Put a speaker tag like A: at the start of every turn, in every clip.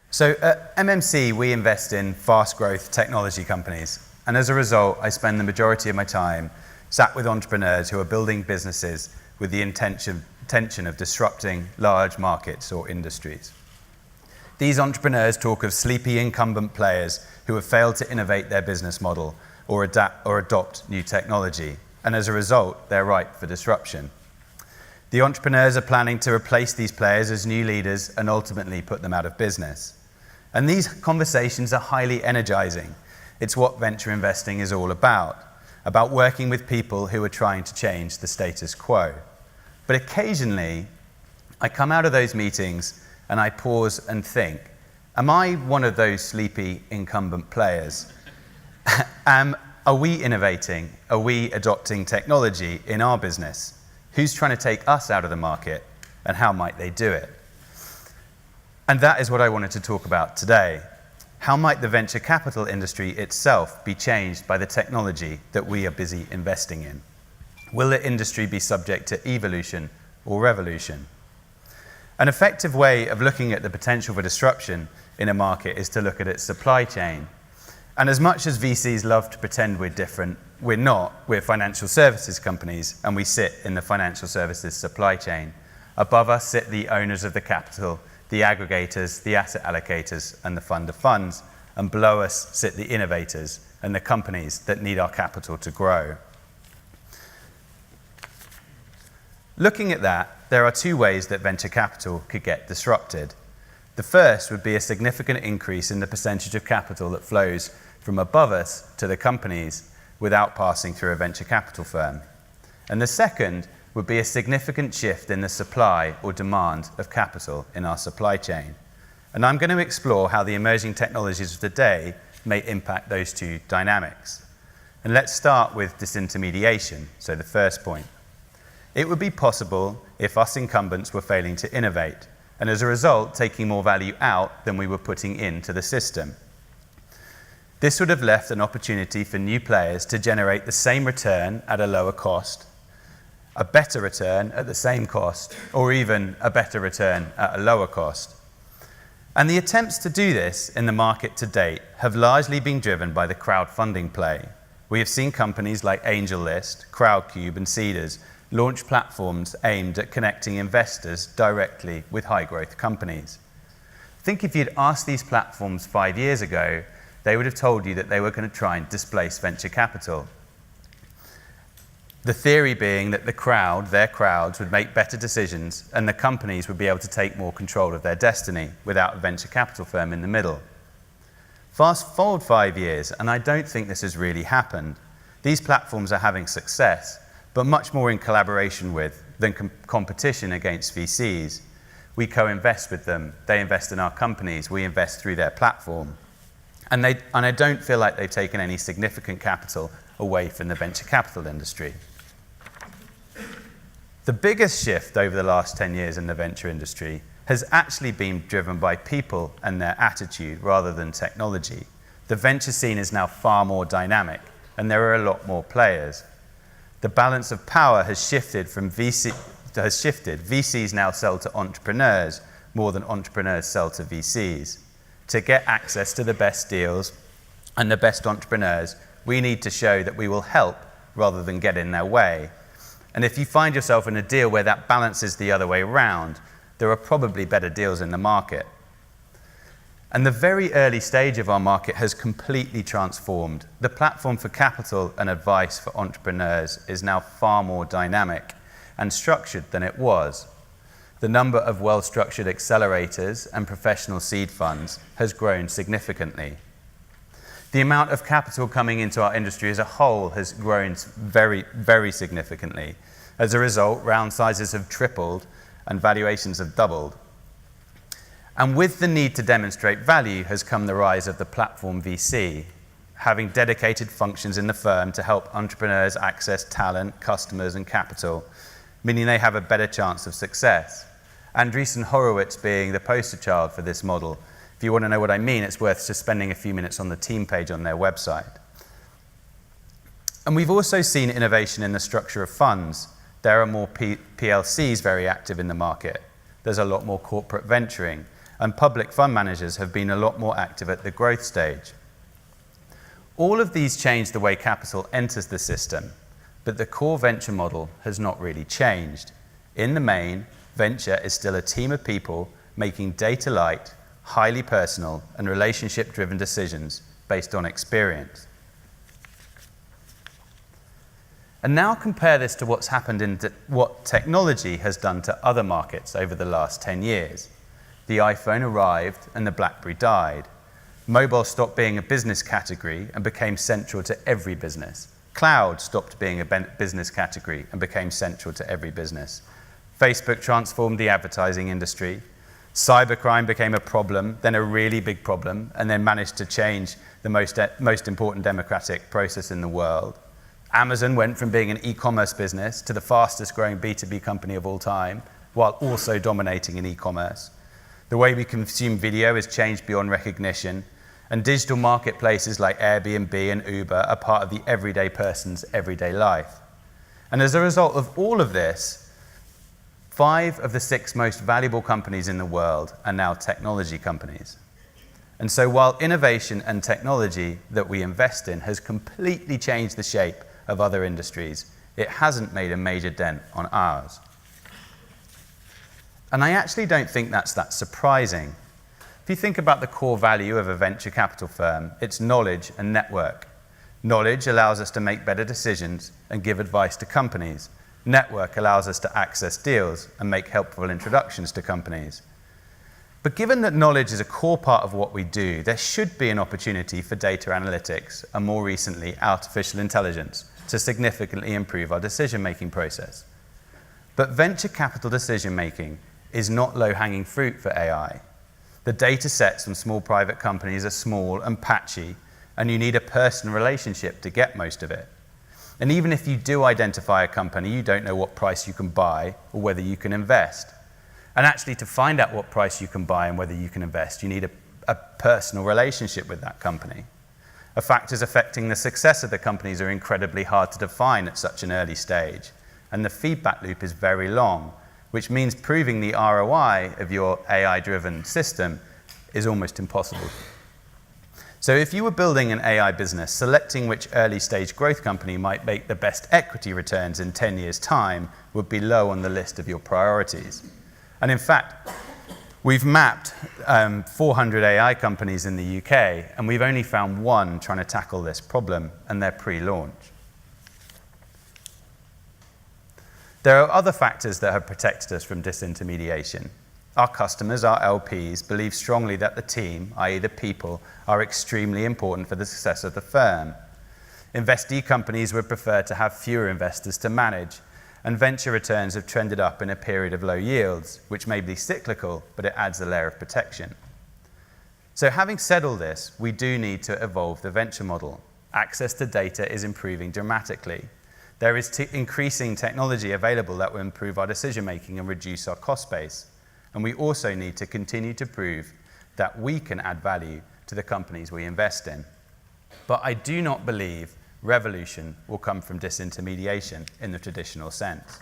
A: So at MMC, we invest in fast growth technology companies. And as a result, I spend the majority of my time sat with entrepreneurs who are building businesses with the intention of disrupting large markets or industries. These entrepreneurs talk of sleepy incumbent players who have failed to innovate their business model or adopt new technology. And as a result, they're ripe for disruption. The entrepreneurs are planning to replace these players as new leaders and ultimately put them out of business. And these conversations are highly energizing. It's what venture investing is all about working with people who are trying to change the status quo. But occasionally, I come out of those meetings and I pause and think, am I one of those sleepy incumbent players? Are we innovating? Are we adopting technology in our business? Who's trying to take us out of the market, and how might they do it? And that is what I wanted to talk about today. How might the venture capital industry itself be changed by the technology that we are busy investing in? Will the industry be subject to evolution or revolution? An effective way of looking at the potential for disruption in a market is to look at its supply chain. And as much as VCs love to pretend we're different, we're not. We're financial services companies, and we sit in the financial services supply chain. Above us sit the owners of the capital, the aggregators, the asset allocators, and the fund of funds. And below us sit the innovators and the companies that need our capital to grow. Looking at that, there are two ways that venture capital could get disrupted. The first would be a significant increase in the percentage of capital that flows from above us to the companies without passing through a venture capital firm. And the second would be a significant shift in the supply or demand of capital in our supply chain. And I'm going to explore how the emerging technologies of today may impact those two dynamics. And let's start with disintermediation, so the first point. It would be possible if us incumbents were failing to innovate, and as a result, taking more value out than we were putting into the system. This would have left an opportunity for new players to generate the same return at a lower cost, a better return at the same cost, or even a better return at a lower cost. And the attempts to do this in the market to date have largely been driven by the crowdfunding play. We have seen companies like AngelList, Crowdcube, and Seedrs launch platforms aimed at connecting investors directly with high-growth companies. I think if you'd asked these platforms 5 years ago, they would have told you that they were going to try and displace venture capital. The theory being that their crowds would make better decisions and the companies would be able to take more control of their destiny without a venture capital firm in the middle. Fast forward 5 years, and I don't think this has really happened. These platforms are having success, but much more in collaboration with than competition against VCs. We co-invest with them, they invest in our companies, we invest through their platform. And I don't feel like they've taken any significant capital away from the venture capital industry. The biggest shift over the last 10 years in the venture industry has actually been driven by people and their attitude rather than technology. The venture scene is now far more dynamic, and there are a lot more players. The balance of power has shifted. VCs now sell to entrepreneurs more than entrepreneurs sell to VCs. To get access to the best deals and the best entrepreneurs, we need to show that we will help rather than get in their way. And if you find yourself in a deal where that balance is the other way around, there are probably better deals in the market. And the very early stage of our market has completely transformed. The platform for capital and advice for entrepreneurs is now far more dynamic and structured than it was. The number of well-structured accelerators and professional seed funds has grown significantly. The amount of capital coming into our industry as a whole has grown very, very significantly. As a result, round sizes have tripled and valuations have doubled. And with the need to demonstrate value has come the rise of the platform VC, having dedicated functions in the firm to help entrepreneurs access talent, customers, and capital, meaning they have a better chance of success. Andreessen Horowitz being the poster child for this model. If you want to know what I mean, it's worth just spending a few minutes on the team page on their website. And we've also seen innovation in the structure of funds. There are more PLCs very active in the market. There's a lot more corporate venturing. and public fund managers have been a lot more active at the growth stage. All of these change the way capital enters the system, but the core venture model has not really changed. In the main, venture is still a team of people making data-light, highly personal, and relationship-driven decisions based on experience. And now compare this to what's happened in what technology has done to other markets over the last 10 years. The iPhone arrived and the BlackBerry died. Mobile stopped being a business category and became central to every business. Cloud stopped being a business category and became central to every business. Facebook transformed the advertising industry. Cybercrime became a problem, then a really big problem, and then managed to change the most important democratic process in the world. Amazon went from being an e-commerce business to the fastest growing B2B company of all time, while also dominating in e-commerce. The way we consume video has changed beyond recognition, and digital marketplaces like Airbnb and Uber are part of the everyday person's everyday life. And as a result of all of this, 5 of the 6 most valuable companies in the world are now technology companies. And so while innovation and technology that we invest in has completely changed the shape of other industries, it hasn't made a major dent on ours. And I actually don't think that's that surprising. If you think about the core value of a venture capital firm, it's knowledge and network. Knowledge allows us to make better decisions and give advice to companies. Network allows us to access deals and make helpful introductions to companies. But given that knowledge is a core part of what we do, there should be an opportunity for data analytics and more recently artificial intelligence to significantly improve our decision-making process. But venture capital decision-making is not low-hanging fruit for AI. The data sets from small private companies are small and patchy, and you need a personal relationship to get most of it. And even if you do identify a company, you don't know what price you can buy or whether you can invest. And actually, to find out what price you can buy and whether you can invest, you need a personal relationship with that company. The factors affecting the success of the companies are incredibly hard to define at such an early stage, and the feedback loop is very long, which means proving the ROI of your AI-driven system is almost impossible. So if you were building an AI business, selecting which early-stage growth company might make the best equity returns in 10 years' time would be low on the list of your priorities. And in fact, we've mapped 400 AI companies in the UK, and we've only found one trying to tackle this problem, and they're pre-launch. There are other factors that have protected us from disintermediation. Our customers, our LPs, believe strongly that the team, i.e. the people, are extremely important for the success of the firm. Investee companies would prefer to have fewer investors to manage, and venture returns have trended up in a period of low yields, which may be cyclical, but it adds a layer of protection. So having said all this, we do need to evolve the venture model. Access to data is improving dramatically. There is increasing technology available that will improve our decision-making and reduce our cost base. And we also need to continue to prove that we can add value to the companies we invest in. But I do not believe revolution will come from disintermediation in the traditional sense.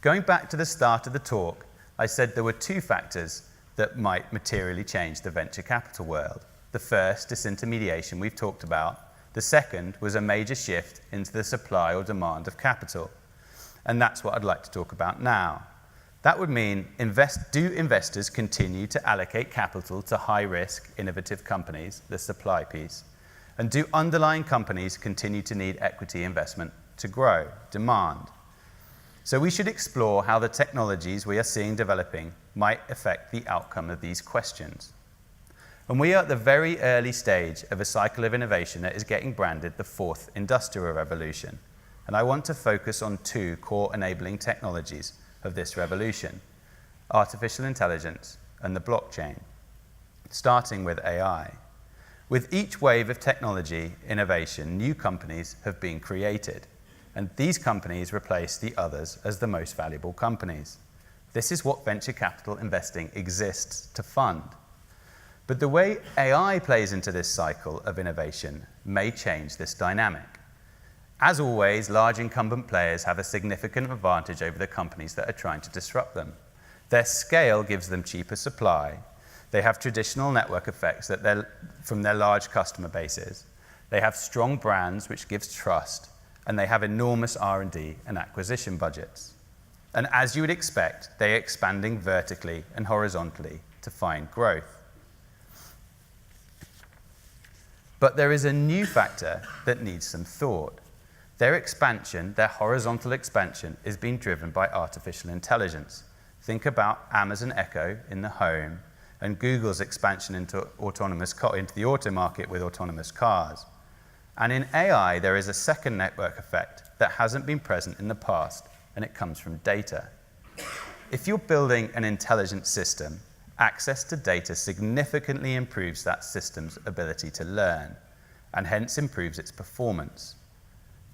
A: Going back to the start of the talk, I said there were 2 factors that might materially change the venture capital world. The first, disintermediation, we've talked about. The second was a major shift into the supply or demand of capital. And that's what I'd like to talk about now. That would mean, do investors continue to allocate capital to high-risk, innovative companies, the supply piece? And do underlying companies continue to need equity investment to grow, demand? So we should explore how the technologies we are seeing developing might affect the outcome of these questions. And we are at the very early stage of a cycle of innovation that is getting branded the 4th Industrial Revolution. And I want to focus on 2 core enabling technologies of this revolution: artificial intelligence and the blockchain, starting with AI. With each wave of technology innovation, new companies have been created, and these companies replace the others as the most valuable companies. This is what venture capital investing exists to fund. But the way AI plays into this cycle of innovation may change this dynamic. As always, large incumbent players have a significant advantage over the companies that are trying to disrupt them. Their scale gives them cheaper supply. They have traditional network effects from their large customer bases. They have strong brands, which gives trust, and they have enormous R&D and acquisition budgets. And as you would expect, they are expanding vertically and horizontally to find growth. But there is a new factor that needs some thought. Their expansion, their horizontal expansion, is being driven by artificial intelligence. Think about Amazon Echo in the home and Google's expansion into the auto market with autonomous cars. And in AI, there is a second network effect that hasn't been present in the past, and it comes from data. If you're building an intelligent system, access to data significantly improves that system's ability to learn, and hence improves its performance.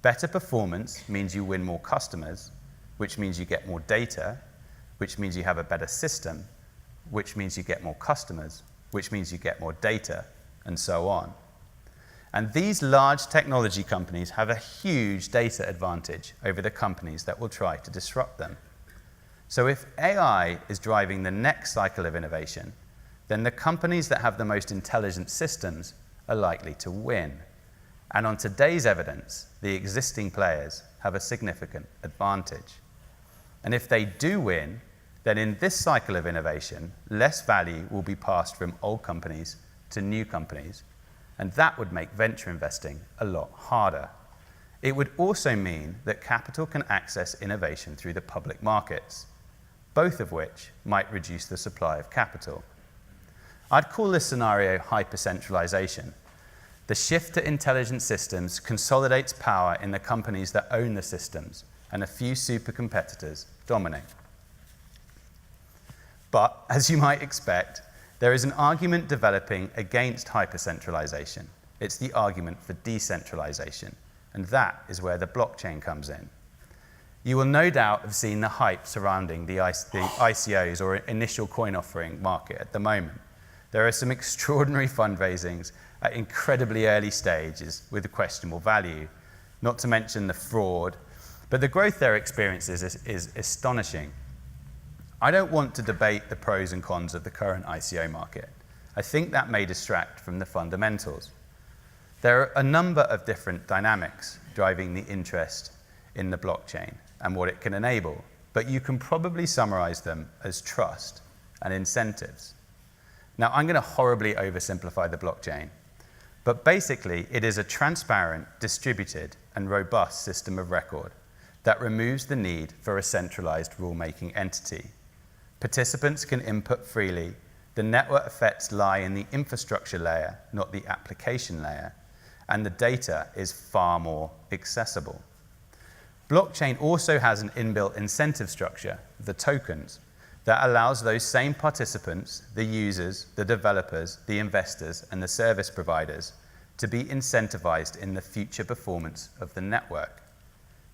A: Better performance means you win more customers, which means you get more data, which means you have a better system, which means you get more customers, which means you get more data, and so on. And these large technology companies have a huge data advantage over the companies that will try to disrupt them. So if AI is driving the next cycle of innovation, then the companies that have the most intelligent systems are likely to win. And on today's evidence, the existing players have a significant advantage. And if they do win, then in this cycle of innovation, less value will be passed from old companies to new companies, and that would make venture investing a lot harder. It would also mean that capital can access innovation through the public markets, both of which might reduce the supply of capital. I'd call this scenario hypercentralization. The shift to intelligent systems consolidates power in the companies that own the systems, and a few super competitors dominate. But, as you might expect, there is an argument developing against hypercentralization. It's the argument for decentralization, and that is where the blockchain comes in. You will no doubt have seen the hype surrounding the ICOs, or initial coin offering market at the moment. There are some extraordinary fundraisings at incredibly early stages with a questionable value, not to mention the fraud, but the growth they're experiencing is astonishing. I don't want to debate the pros and cons of the current ICO market. I think that may distract from the fundamentals. There are a number of different dynamics driving the interest in the blockchain and what it can enable, but you can probably summarize them as trust and incentives. Now, I'm going to horribly oversimplify the blockchain, but basically it is a transparent, distributed, and robust system of record that removes the need for a centralized rule-making entity. Participants can input freely. The network effects lie in the infrastructure layer, not the application layer, and the data is far more accessible. Blockchain also has an inbuilt incentive structure, the tokens, that allows those same participants, the users, the developers, the investors, and the service providers, to be incentivized in the future performance of the network.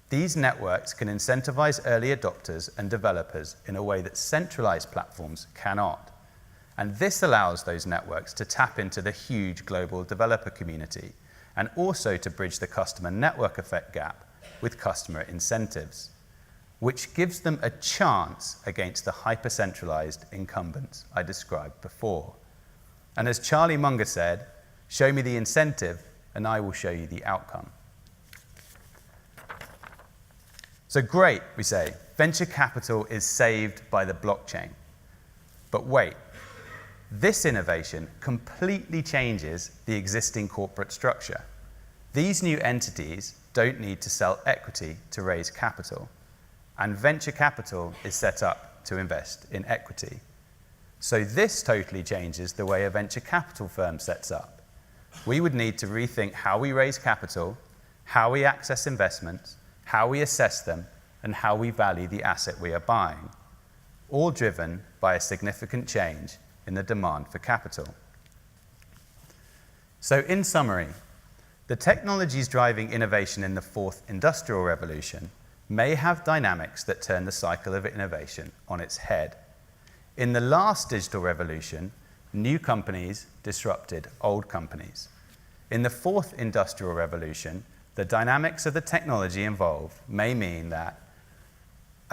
A: These networks can incentivize early adopters and developers in a way that centralized platforms cannot. And this allows those networks to tap into the huge global developer community, and also to bridge the customer network effect gap with customer incentives, which gives them a chance against the hyper-centralized incumbents I described before. And as Charlie Munger said, show me the incentive and I will show you the outcome. So great, we say, venture capital is saved by the blockchain. But wait, this innovation completely changes the existing corporate structure. These new entities don't need to sell equity to raise capital, and venture capital is set up to invest in equity. So this totally changes the way a venture capital firm sets up. We would need to rethink how we raise capital, how we access investments, how we assess them, and how we value the asset we are buying, all driven by a significant change in the demand for capital. So in summary, the technologies driving innovation in the fourth industrial revolution may have dynamics that turn the cycle of innovation on its head. In the last digital revolution, new companies disrupted old companies. In the fourth industrial revolution, the dynamics of the technology involved may mean that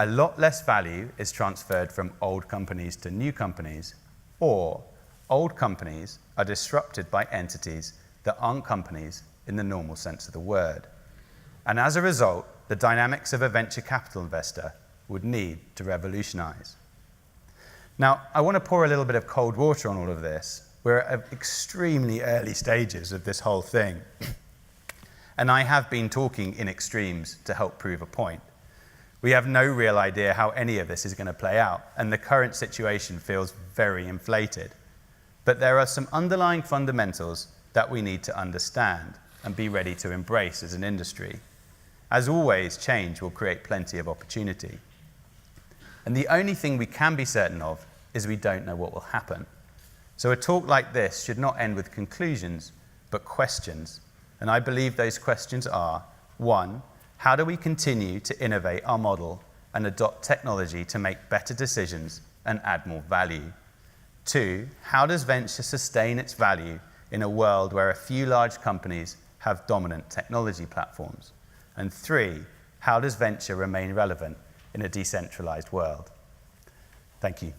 A: A lot less value is transferred from old companies to new companies, or old companies are disrupted by entities that aren't companies in the normal sense of the word. And as a result, the dynamics of a venture capital investor would need to revolutionize. Now, I want to pour a little bit of cold water on all of this. We're at extremely early stages of this whole thing. And I have been talking in extremes to help prove a point. We have no real idea how any of this is going to play out, and the current situation feels very inflated. But there are some underlying fundamentals that we need to understand and be ready to embrace as an industry. As always, change will create plenty of opportunity. And the only thing we can be certain of is we don't know what will happen. So a talk like this should not end with conclusions, but questions. And I believe those questions are, 1, how do we continue to innovate our model and adopt technology to make better decisions and add more value? 2, how does venture sustain its value in a world where a few large companies have dominant technology platforms? And 3, how does venture remain relevant in a decentralized world? Thank you.